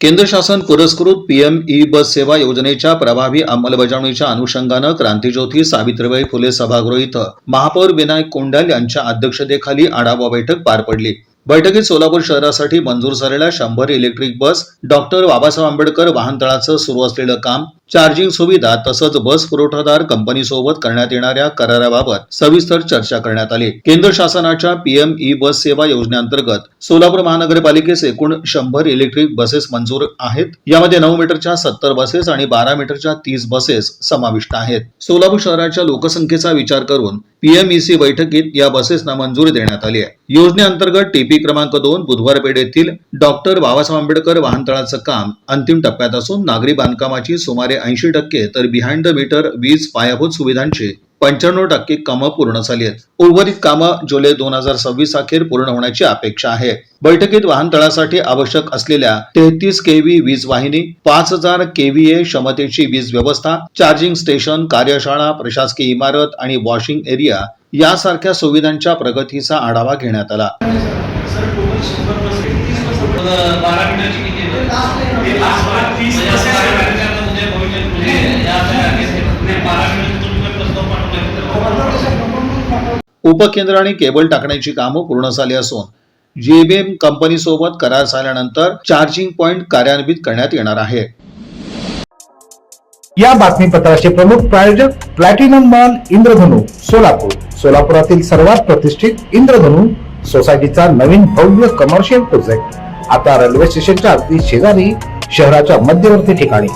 केंद्र शासन पुरस्कृत पीएम-ई बस सेवा योजनेच्या प्रभावी अंमलबजावणीच्या अनुषंगानं क्रांतीज्योती सावित्रीबाई फुले सभागृह इथं महापौर विनायक कोंडाल यांच्या अध्यक्षतेखाली आढावा बैठक पार पडली। बैठकीत सोलापूर शहरासाठी मंजूर झालेल्या 100 electric bus, doctor Babasaheb Ambedkar वाहनतळाचं सुरू असलेलं काम, चार्जिंग सुविधा तसंच बस पुरवठादार कंपनीसोबत करण्यात येणाऱ्या कराराबाबत सविस्तर चर्चा करण्यात आली। केंद्र शासनाच्या पीएम-ई बस सेवा योजनेअंतर्गत सोलापूर महानगरपालिकेस एकूण 100 इलेक्ट्रिक बसेस मंजूर आहेत। यामध्ये 9 मीटरच्या 70 बसेस आणि 12 मीटरच्या 30 बसेस समाविष्ट आहेत। सोलापूर शहराच्या लोकसंख्येचा विचार करून पीएमईसी बैठकीत या बसेसना मंजुरी देण्यात आली आहे। योजनेअंतर्गत टीपी क्रमांक 2 बुधवारपेठ येथील डॉक्टर बाबासाहेब आंबेडकर वाहनतळाचं काम अंतिम टप्प्यात असून नागरी बांधकामाची सुमारे 80% तर बिहाइंड द मीटर वीज पायाभूत सुविधांची 95% कामं पूर्ण झाली आहेत। उर्वरित कामं जुलै 2026 अखेर पूर्ण होण्याची अपेक्षा आहे। बैठकीत वाहनतळासाठी आवश्यक असलेल्या 33 केव्ही वीज वाहिनी, 5000 केव्हीए क्षमतेची वीज व्यवस्था, चार्जिंग स्टेशन, कार्यशाळा, प्रशासकीय इमारत आणि वॉशिंग एरिया यासारख्या सुविधांच्या प्रगतीचा आढावा घेण्यात आला। उपकेंद्र आणि केबल टाकण्याची कामं पूर्ण झाली असून जेबीएम कंपनी सोबत करार झाल्यानंतर चार्जिंग पॉइंट कार्यान्वित करण्यात येणार आहे। या बातमीपत्राचे प्रमुख प्रायोजक प्लॅटिनम मॉल इंद्रधनु सोलापूर। सोलापुरातील सर्वात प्रतिष्ठित इंद्रधनु सोसायटीचा नवीन भव्य कमर्शियल प्रोजेक्ट आता रेल्वे स्टेशनच्या अगदी शेजारी शहराच्या मध्यवर्ती ठिकाणी।